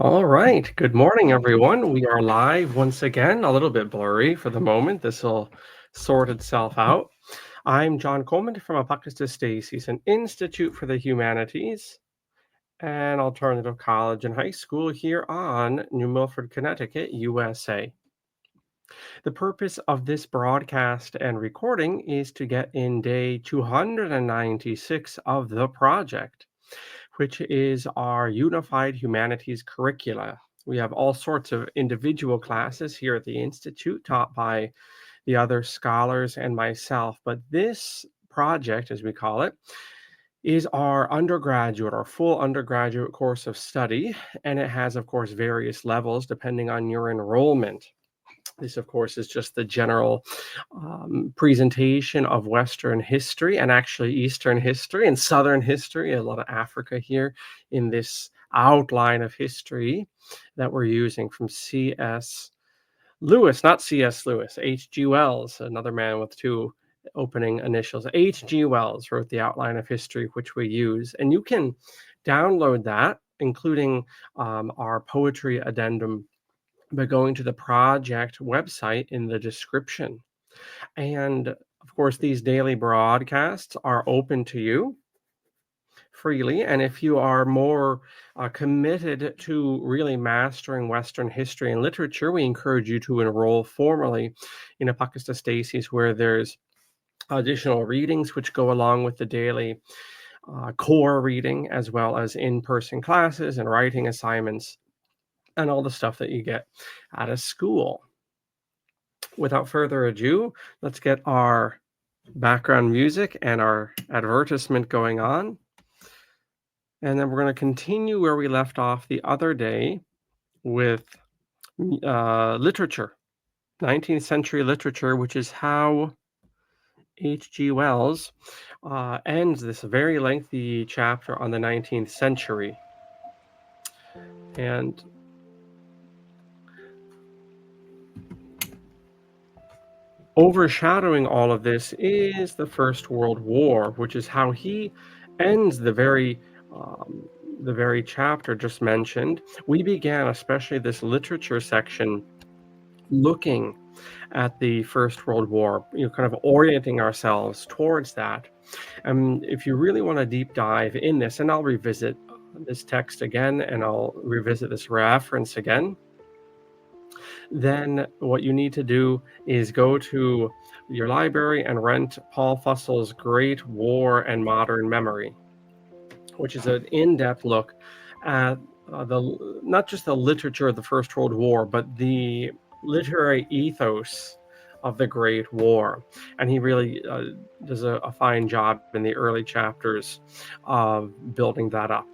All right. Good morning, everyone. We are live once again, a little bit blurry for the moment. This will sort itself out. I'm John Coleman from ApocatastasisInstitute, an Institute for the Humanities and Alternative College and High School here on New Milford, Connecticut, USA. The purpose of this broadcast and recording is to get in day 296 of the project, which is our Unified Humanities curricula. We have all sorts of individual classes here at the Institute taught by the other scholars and myself, but this project, as we call it, is our undergraduate or full undergraduate course of study, and it has, of course, various levels depending on your enrollment. This, of course, is just the general presentation of Western history and actually Eastern history and Southern history, a lot of Africa here in this outline of history that we're using from C.S. Lewis, not C.S. Lewis, H.G. Wells, another man with two opening initials. H.G. Wells wrote the outline of history, which we use. And you can download that, including our poetry addendum, by going to the project website in the description. And of course, these daily broadcasts are open to you freely. And if you are more committed to really mastering Western history and literature, we encourage you to enroll formally in Apocatastasis, where there's additional readings which go along with the daily core reading, as well as in-person classes and writing assignments and all the stuff that you get out of school. Without further ado, let's get our background music and our advertisement going on. And then we're going to continue where we left off the other day with literature, 19th century literature, which is how H.G. Wells ends this very lengthy chapter on the 19th century. And overshadowing all of this is the First World War, which is how he ends the very chapter just mentioned. We began, especially this literature section, looking at the First World War, kind of orienting ourselves towards that. And if you really want to deep dive in this, and I'll revisit this text again, and I'll revisit this reference again, then what you need to do is go to your library and rent Paul Fussell's Great War and Modern Memory, which is an in-depth look at not just the literature of the First World War, but the literary ethos of the Great War. And he really does a fine job in the early chapters of building that up.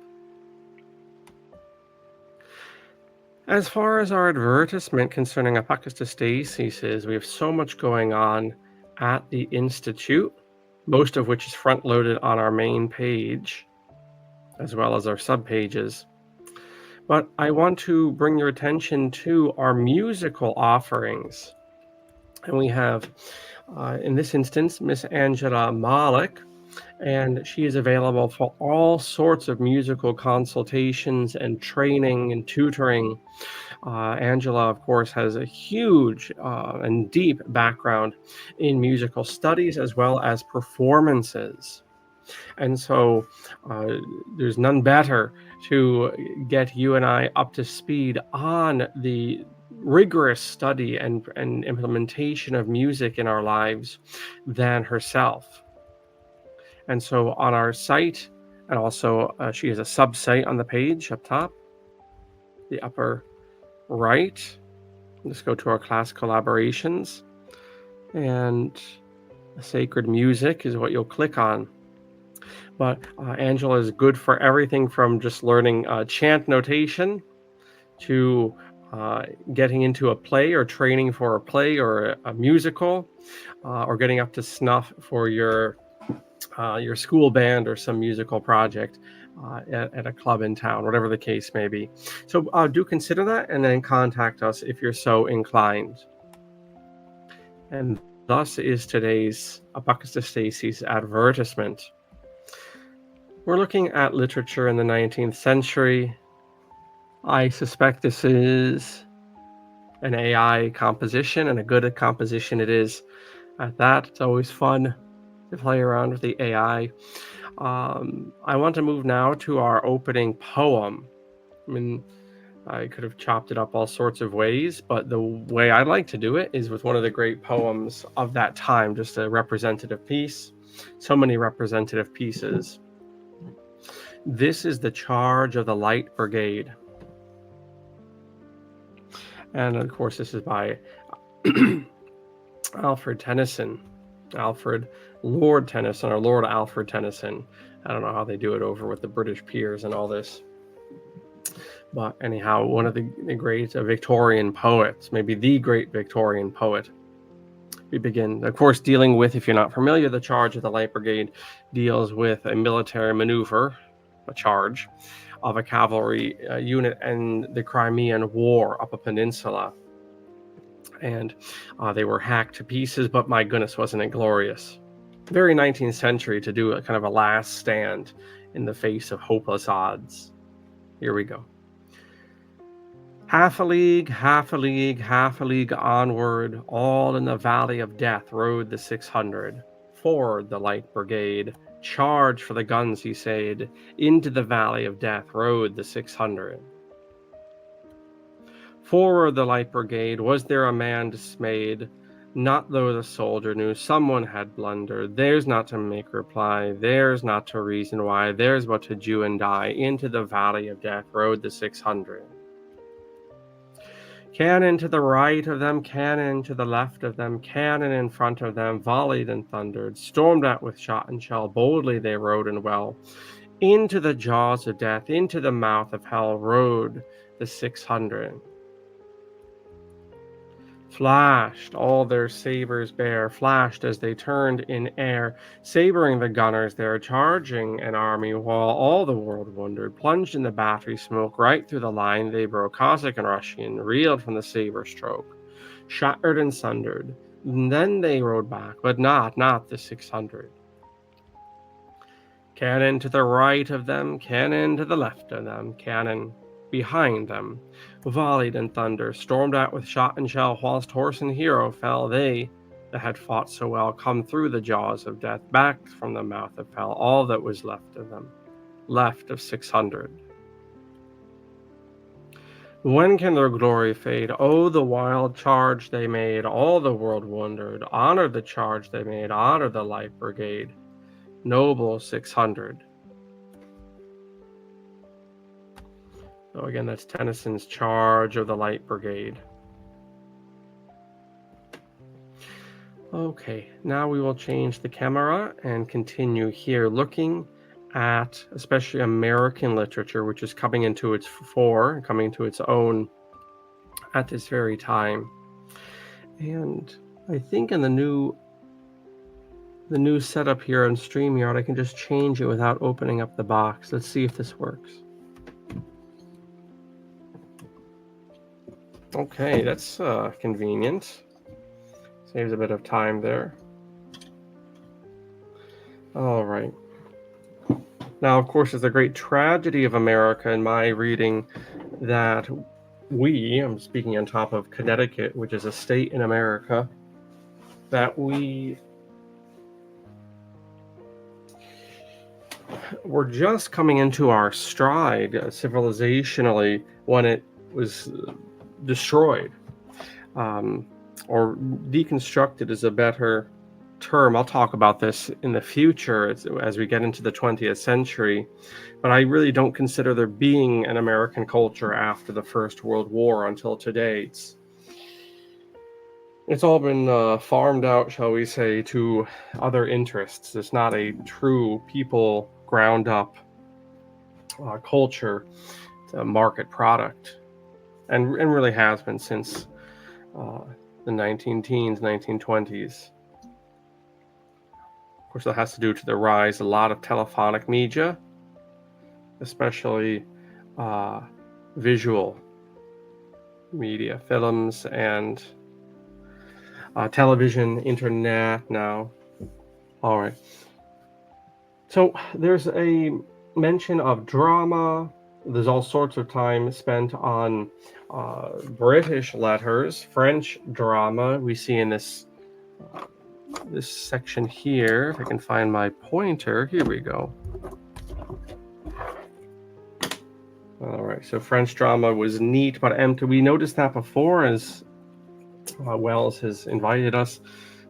As far as our advertisement concerning Apocatastasis is, we have so much going on at the Institute, most of which is front-loaded on our main page, as well as our subpages. But I want to bring your attention to our musical offerings. And we have, in this instance, Miss Angela Malik, and she is available for all sorts of musical consultations and training and tutoring. Angela, of course, has a huge and deep background in musical studies as well as performances. And so there's none better to get you and I up to speed on the rigorous study and implementation of music in our lives than herself. And so on our site, and also she has a sub-site on the page up top, the upper right. Let's go to our class collaborations, and sacred music is what you'll click on. But Angela is good for everything from just learning chant notation to getting into a play or training for a play or a musical, or getting up to snuff for your school band or some musical project at a club in town, whatever the case may be. So do consider that, and then contact us if you're so inclined. And thus is today's Apocatastasis advertisement. We're looking at literature in the 19th century, I suspect this is an AI composition, and a good composition it is at that. It's always fun to play around with the AI. I want to move now to our opening poem. I mean, I could have chopped it up all sorts of ways, but the way I like to do it is with one of the great poems of that time, just a representative piece. So many representative pieces. This is the Charge of the Light Brigade. And of course, this is by Alfred Tennyson. Alfred Lord Tennyson, or Lord Alfred Tennyson. I don't know how they do it over with the British peers and all this. But anyhow, one of the great Victorian poets, maybe the great Victorian poet. We begin, of course, dealing with, if you're not familiar, the Charge of the Light Brigade deals with a military maneuver, a charge, of a cavalry unit in the Crimean War up a peninsula. And they were hacked to pieces, but my goodness, wasn't it glorious. Very 19th century to do a kind of a last stand in the face of hopeless odds. Here we go. Half a league, half a league, half a league onward, all in the valley of death rode the 600. Forward the light brigade, charge for the guns, he said. Into the valley of death rode the 600. Forward the light brigade, was there a man dismayed? Not though the soldier knew someone had blundered. Theirs not to make reply, theirs not to reason why, theirs but to do and die. Into the valley of death rode the 600. Cannon to the right of them, cannon to the left of them, cannon in front of them, volleyed and thundered, stormed at with shot and shell, boldly they rode and well. Into the jaws of death, into the mouth of hell rode the 600. Flashed all their sabers bare, flashed as they turned in air, sabering the gunners there, charging an army while all the world wondered, plunged in the battery smoke, right through the line they broke, Cossack and Russian, reeled from the saber stroke, shattered and sundered, and then they rode back, but not the 600. Cannon to the right of them, cannon to the left of them, cannon behind them, volleyed and thunder, stormed at with shot and shell, whilst horse and hero fell. They that had fought so well come through the jaws of death, back from the mouth of hell, all that was left of them, left of 600. When can their glory fade? Oh, the wild charge they made, all the world wondered. Honor the charge they made, honor the light brigade, noble 600. So again, that's Tennyson's Charge of the Light Brigade. Okay, now we will change the camera and continue here looking at especially American literature, which is coming into its fore, coming to its own at this very time. And I think in the new setup here on StreamYard, I can just change it without opening up the box. Let's see if this works. Okay, that's convenient. Saves a bit of time there. All right. Now, of course, it's a great tragedy of America in my reading that I'm speaking on top of Connecticut, which is a state in America, that we're just coming into our stride civilizationally when it was destroyed, or deconstructed is a better term. I'll talk about this in the future as we get into the 20th century, but I really don't consider there being an American culture after the First World War until today. It's all been farmed out, shall we say, to other interests. It's not a true people ground up culture. It's a market product. And really has been since the 19-teens, 1920s. Of course, that has to do to the rise a lot of telephonic media, especially visual media, films and television, internet now. All right. So there's a mention of drama There's all sorts of time spent on British letters, French drama. We see in this section here, if I can find my pointer, here we go. All right, so French drama was neat but empty. We noticed that before, as Wells has invited us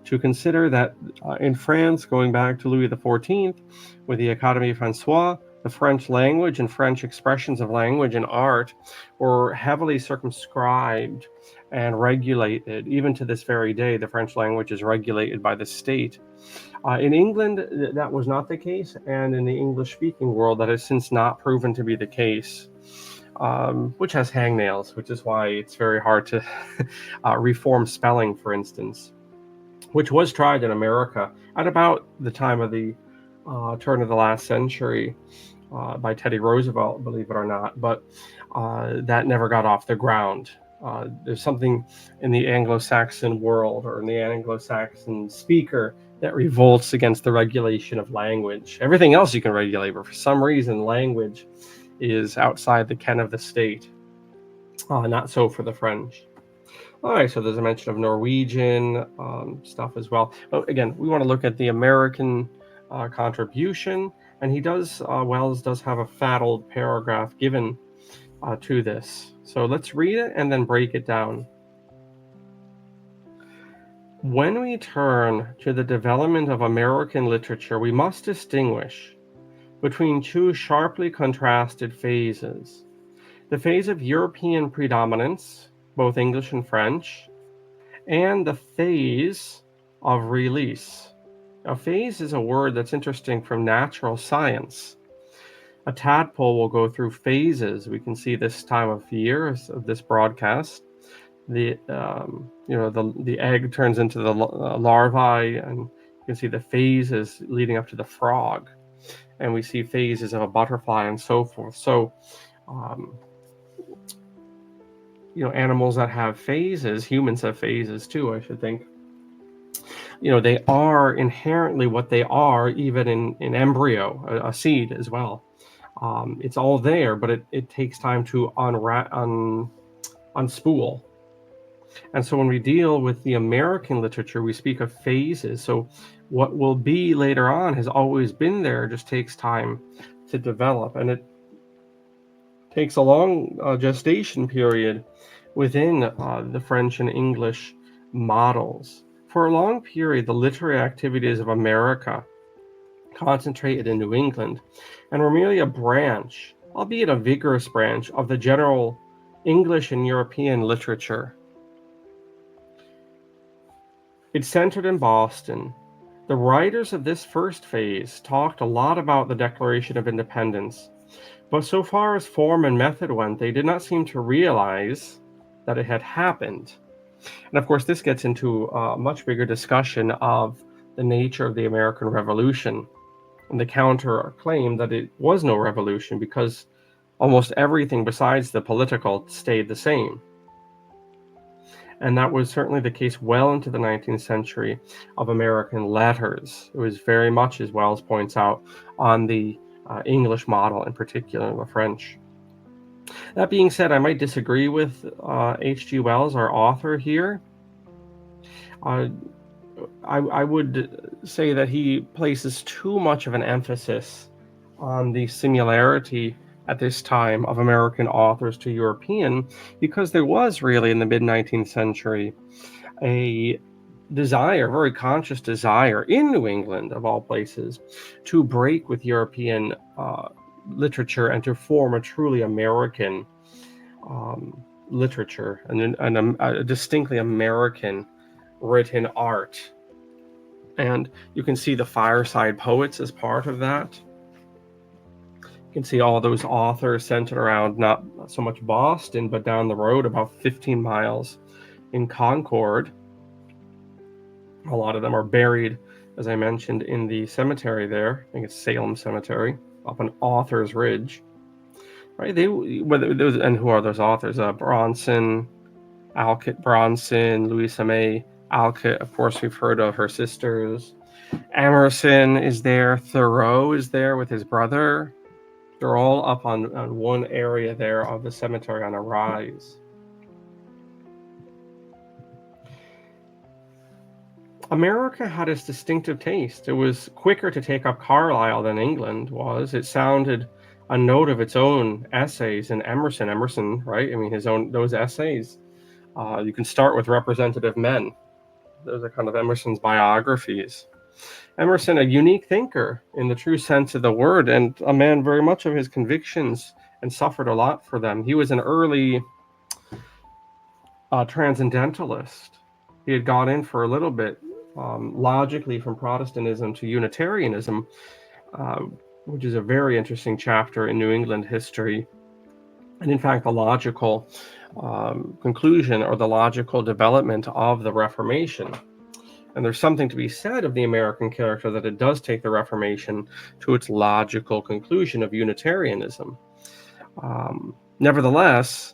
to consider that in France, going back to Louis XIV, with the Académie Française, the French language and French expressions of language and art were heavily circumscribed and regulated. Even to this very day, the French language is regulated by the state. In England, that was not the case, and in the English-speaking world, that has since not proven to be the case, which has hangnails, which is why it's very hard to reform spelling, for instance, which was tried in America at about the time of the turn of the last century by Teddy Roosevelt, believe it or not, but that never got off the ground. There's something in the Anglo-Saxon world, or in the Anglo-Saxon speaker, that revolts against the regulation of language. Everything else you can regulate, but for some reason, language is outside the ken of the state. Not so for the French. All right, so there's a mention of Norwegian stuff as well. But again, we want to look at the American contribution, and Wells does have a fat old paragraph given to this. So let's read it and then break it down. When we turn to the development of American literature, we must distinguish between two sharply contrasted phases. The phase of European predominance, both English and French, and the phase of release. Now, phase is a word that's interesting from natural science. A tadpole will go through phases. We can see this time of year of this broadcast. The egg turns into the larvae, and you can see the phases leading up to the frog, and we see phases of a butterfly and so forth. So, animals that have phases, humans have phases too, I should think. They are inherently what they are, even in embryo, a seed as well. It's all there, but it takes time to unspool. And so when we deal with the American literature, we speak of phases. So what will be later on has always been there, it just takes time to develop. And it takes a long gestation period within the French and English models. For a long period, the literary activities of America concentrated in New England and were merely a branch, albeit a vigorous branch, of the general English and European literature. It centered in Boston. The writers of this first phase talked a lot about the Declaration of Independence, but so far as form and method went, they did not seem to realize that it had happened. And of course, this gets into a much bigger discussion of the nature of the American Revolution, and the counter claim that it was no revolution because almost everything besides the political stayed the same. And that was certainly the case well into the 19th century of American letters. It was very much, as Wells points out, on the English model, in particular the French. That being said, I might disagree with H.G. Wells, our author here. I would say that he places too much of an emphasis on the similarity at this time of American authors to European, because there was really in the mid-19th century a desire, very conscious desire in New England, of all places, to break with European literature and to form a truly American literature and a distinctly American written art. And you can see the fireside poets as part of that. You can see all those authors centered around not so much Boston, but down the road about 15 miles in Concord. A lot of them are buried, as I mentioned, in the cemetery there. I think it's Salem Cemetery, up on Author's Ridge. Right? And who are those authors? Bronson, Alcott Bronson, Louisa May Alcott. Of course, we've heard of her sisters. Emerson is there. Thoreau is there with his brother. They're all up on one area there of the cemetery on a rise. America had its distinctive taste. It was quicker to take up Carlyle than England was. It sounded a note of its own essays and Emerson, right? I mean, those essays. You can start with Representative Men. Those are kind of Emerson's biographies. Emerson, a unique thinker in the true sense of the word, and a man very much of his convictions and suffered a lot for them. He was an early transcendentalist. He had got in for a little bit logically from Protestantism to Unitarianism, which is a very interesting chapter in New England history. And in fact, the logical conclusion or the logical development of the Reformation. And there's something to be said of the American character that it does take the Reformation to its logical conclusion of Unitarianism. Nevertheless,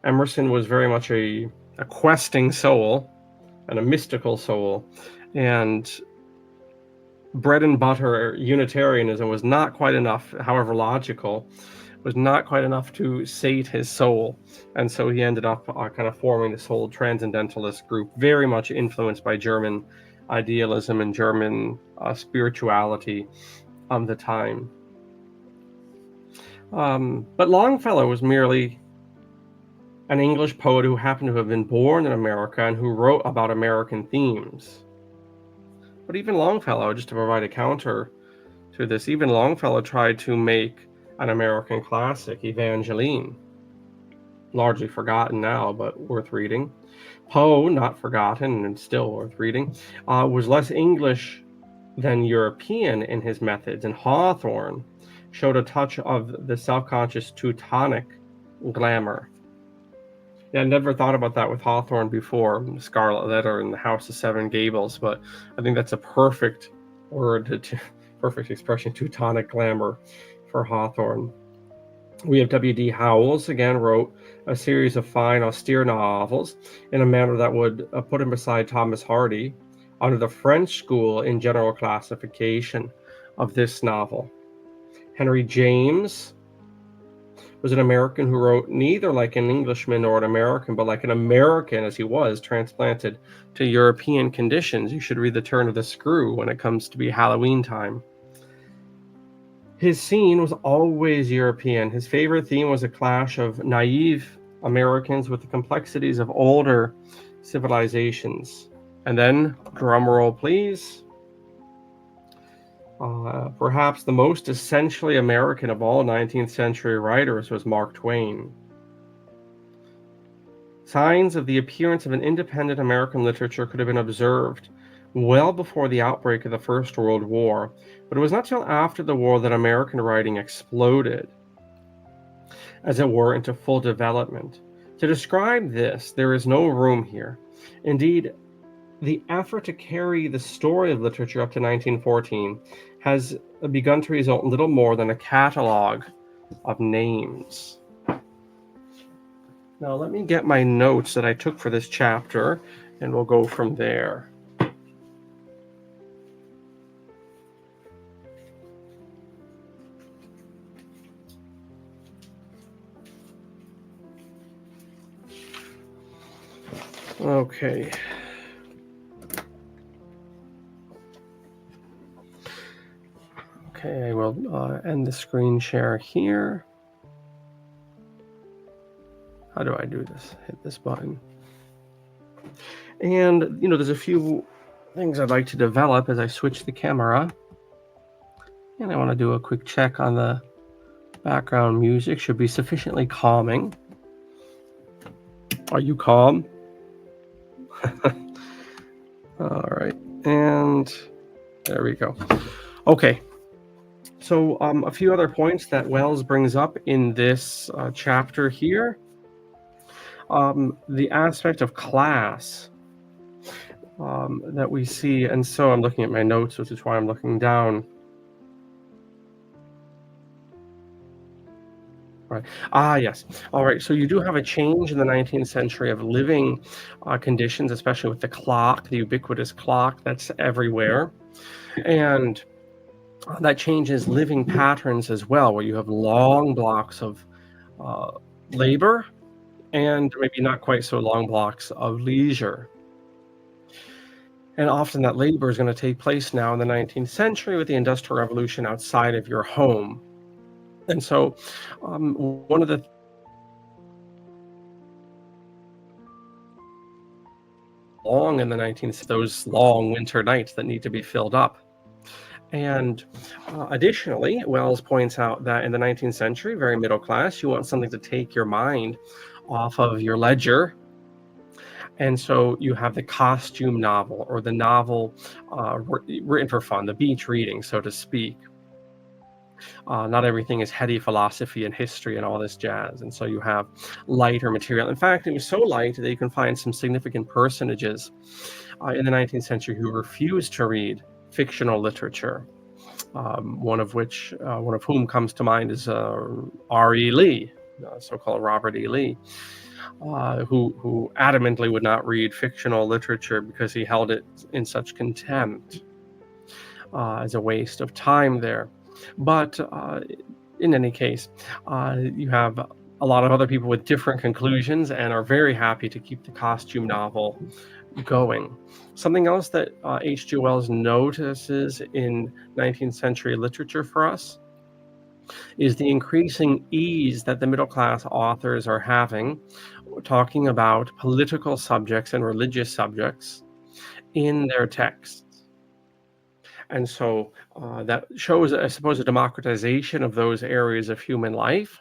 Emerson was very much a questing soul and a mystical soul. And bread and butter Unitarianism was not quite enough, however logical, was not quite enough to sate his soul. And so he ended up kind of forming this whole transcendentalist group, very much influenced by German idealism and German spirituality of the time. But Longfellow was merely an English poet who happened to have been born in America and who wrote about American themes. But even Longfellow, just to provide a counter to this, even Longfellow tried to make an American classic, Evangeline. Largely forgotten now, but worth reading. Poe, not forgotten and still worth reading, was less English than European in his methods, and Hawthorne showed a touch of the self-conscious Teutonic glamour. Yeah, I never thought about that with Hawthorne before, Scarlet Letter and the House of Seven Gables, but I think that's a perfect word, perfect expression, Teutonic glamour for Hawthorne. We have W.D. Howells, again, wrote a series of fine, austere novels in a manner that would put him beside Thomas Hardy under the French school in general classification of this novel. Henry James was an American who wrote neither like an Englishman nor an American, but like an American as he was, transplanted to European conditions. You should read The Turn of the Screw when it comes to be Halloween time. His scene was always European. His favorite theme was a clash of naive Americans with the complexities of older civilizations. And then, drum roll please, perhaps the most essentially American of all 19th century writers was Mark Twain. Signs of the appearance of an independent American literature could have been observed well before the outbreak of the First World War, but it was not till after the war that American writing exploded, as it were, into full development. To describe this, there is no room here. Indeed, the effort to carry the story of literature up to 1914 has begun to result in little more than a catalog of names. Now, let me get my notes that I took for this chapter, and we'll go from there. Okay. Okay, I will end the screen share here. How do I do this? Hit this button. And, there's a few things I'd like to develop as I switch the camera. And I want to do a quick check on the background music. Should be sufficiently calming. Are you calm? All right. And there we go. Okay. So a few other points that Wells brings up in this chapter here. The aspect of class that we see, and so I'm looking at my notes, which is why I'm looking down. Right. Yes. All right. So you do have a change in the 19th century of living conditions, especially with the clock, the ubiquitous clock that's everywhere. And that changes living patterns as well, where you have long blocks of uh, labor and maybe not quite so long blocks of leisure. And often that labor is going to take place now in the 19th century with the Industrial Revolution outside of your home. And so, one of the long in the 19th, those long winter nights that need to be filled up. And additionally, Wells points out that in the 19th century, very middle class, you want something to take your mind off of your ledger. And so you have the costume novel, or the novel written for fun, the beach reading, so to speak. Not everything is heady philosophy and history and all this jazz. And so you have lighter material. In fact, it was so light that you can find some significant personages in the 19th century who refused to read fictional literature. One of whom comes to mind is R.E. Lee, so-called Robert E. Lee, who adamantly would not read fictional literature because he held it in such contempt as a waste of time there. But in any case, you have a lot of other people with different conclusions and are very happy to keep the costume novel going. Something else that H.G. Wells notices in 19th century literature for us is the increasing ease that the middle class authors are having talking about political subjects and religious subjects in their texts. And so that shows, I suppose, a democratization of those areas of human life,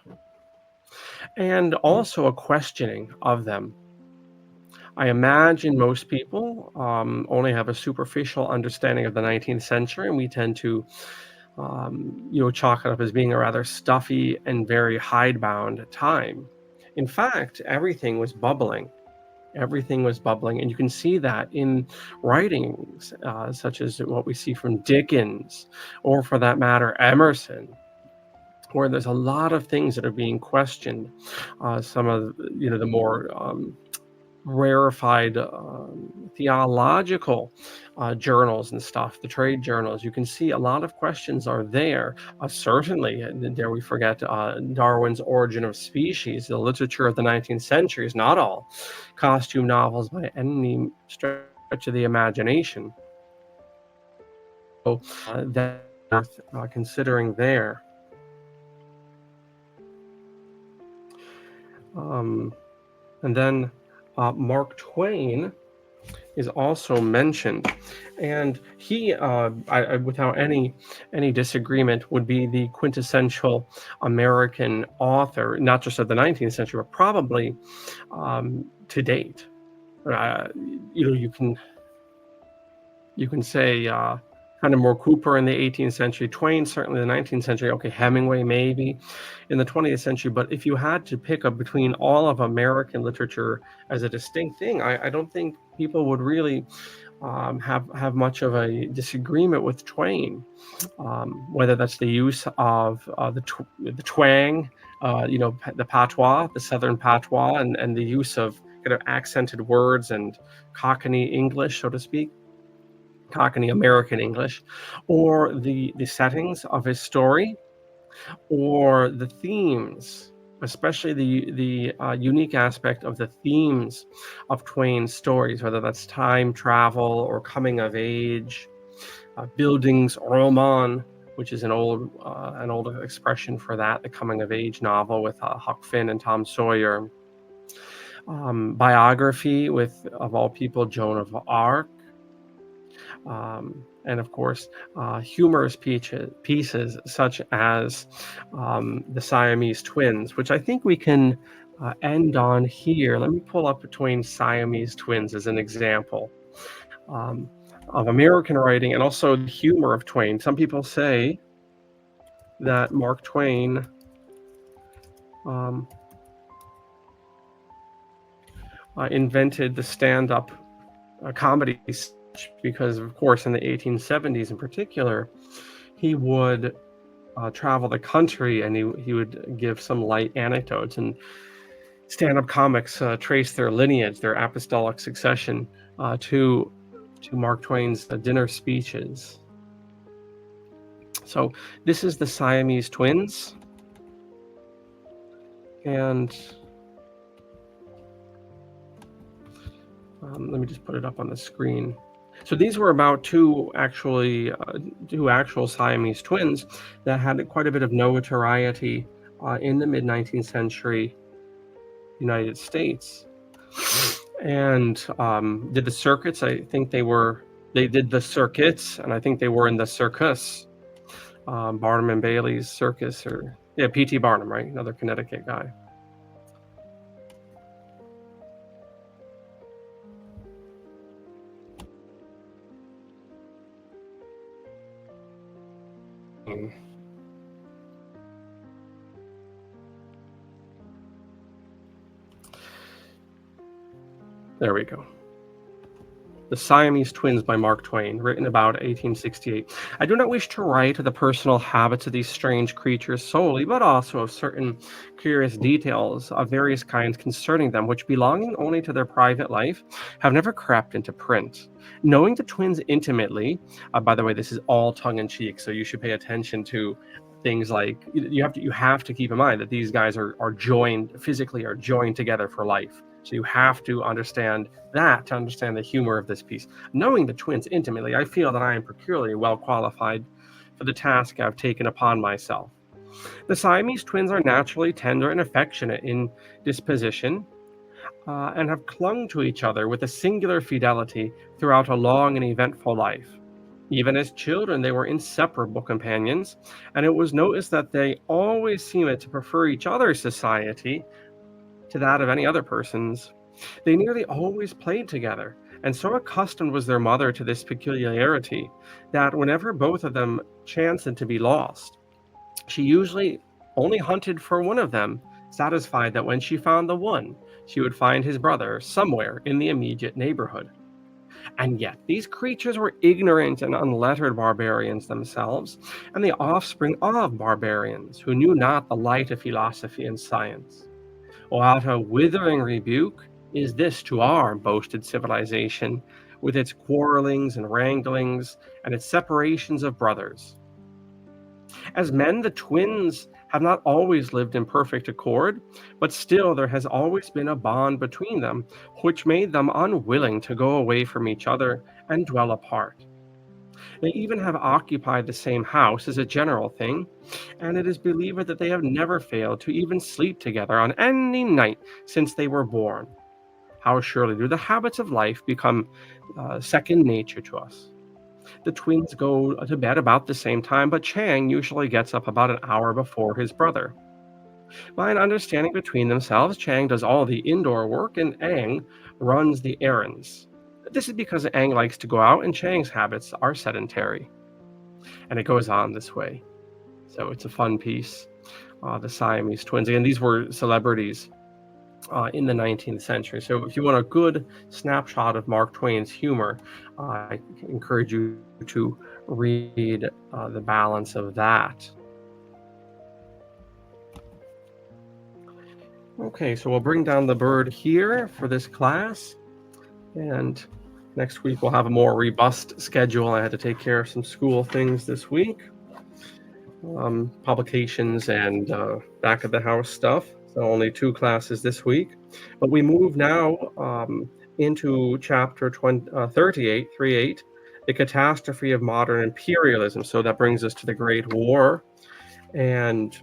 and also a questioning of them. I imagine most people only have a superficial understanding of the 19th century, and we tend to, chalk it up as being a rather stuffy and very hidebound time. In fact, everything was bubbling. Everything was bubbling, and you can see that in writings such as what we see from Dickens, or for that matter, Emerson, where there's a lot of things that are being questioned. Some of the more rarefied theological journals and stuff, the trade journals, you can see a lot of questions are there. Certainly, and dare we forget Darwin's Origin of Species. The literature of the 19th century is not all costume novels by any stretch of the imagination. So that's worth considering there. And then Mark Twain is also mentioned, and he, without any disagreement, would be the quintessential American author, not just of the 19th century, but probably to date. You can say kind of more Cooper in the 18th century, Twain certainly the 19th century, okay, Hemingway maybe in the 20th century. But if you had to pick up between all of American literature as a distinct thing, I don't think people would really have much of a disagreement with Twain, whether that's the use of the twang, the patois, the Southern patois, and the use of kind of accented words and Cockney English, so to speak. Cockney American English, or the settings of his story, or the themes, especially the unique aspect of the themes of Twain's stories, whether that's time travel or coming of age, Bildungsroman, which is an old expression for that, the coming of age novel with Huck Finn and Tom Sawyer, biography with, of all people, Joan of Arc. And of course, humorous pieces such as the Siamese twins, which I think we can end on here. Let me pull up Twain's Siamese twins as an example of American writing and also the humor of Twain. Some people say that Mark Twain invented the stand-up comedy, because of course in the 1870s in particular, he would travel the country and he would give some light anecdotes, and stand-up comics trace their lineage, their apostolic succession to Mark Twain's dinner speeches. So this is the Siamese twins, and let me just put it up on the screen. So these were about two actual Siamese twins that had quite a bit of notoriety in the mid 19th century United States, and did the circuits. I think they did the circuits, and I think they were in the circus, Barnum and Bailey's circus, or yeah, P.T. Barnum, right? Another Connecticut guy. Mm, There we go. The Siamese Twins by Mark Twain, written about 1868. I do not wish to write of the personal habits of these strange creatures solely, but also of certain curious details of various kinds concerning them, which, belonging only to their private life, have never crept into print. Knowing the twins intimately, by the way, this is all tongue in cheek, so you should pay attention to things like you have to keep in mind that these guys are joined physically, are joined together for life. So you have to understand that to understand the humor of this piece. Knowing the twins intimately, I feel that I am peculiarly well qualified for the task I've taken upon myself. The Siamese twins are naturally tender and affectionate in disposition, and have clung to each other with a singular fidelity throughout a long and eventful life. Even as children, they were inseparable companions, and it was noticed that they always seemed to prefer each other's society to that of any other person's. They nearly always played together, and so accustomed was their mother to this peculiarity that whenever both of them chanced to be lost, she usually only hunted for one of them, satisfied that when she found the one, she would find his brother somewhere in the immediate neighborhood. And yet, these creatures were ignorant and unlettered barbarians themselves, and the offspring of barbarians who knew not the light of philosophy and science. What a withering rebuke is this to our boasted civilization, with its quarrelings and wranglings, and its separations of brothers. As men, the twins have not always lived in perfect accord, but still there has always been a bond between them, which made them unwilling to go away from each other and dwell apart. They even have occupied the same house as a general thing, and it is believed that they have never failed to even sleep together on any night since they were born. How surely do the habits of life become second nature to us? The twins go to bed about the same time, but Chang usually gets up about an hour before his brother. By an understanding between themselves, Chang does all the indoor work and Ang runs the errands. This is because Ang likes to go out and Chang's habits are sedentary. And it goes on this way. So it's a fun piece. The Siamese twins. Again, these were celebrities in the 19th century. So if you want a good snapshot of Mark Twain's humor, I encourage you to read the balance of that. Okay, so we'll bring down the bird here for this class. And next week we'll have a more robust schedule. I had to take care of some school things this week. Publications and back of the house stuff. So only 2 classes this week. But we move now into chapter 38, 38, the catastrophe of modern imperialism. So that brings us to the Great War. And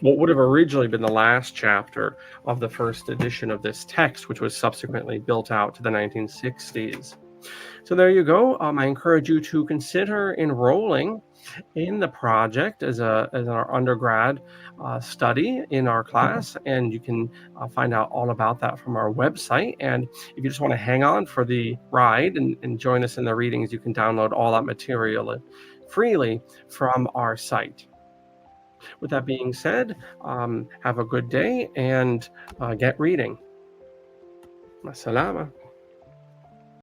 what would have originally been the last chapter of the first edition of this text, which was subsequently built out to the 1960s. So there you go. I encourage you to consider enrolling in the project as our undergrad study in our class, and you can find out all about that from our website. And if you just want to hang on for the ride and join us in the readings, you can download all that material freely from our site. With that being said, have a good day and get reading. Masalama.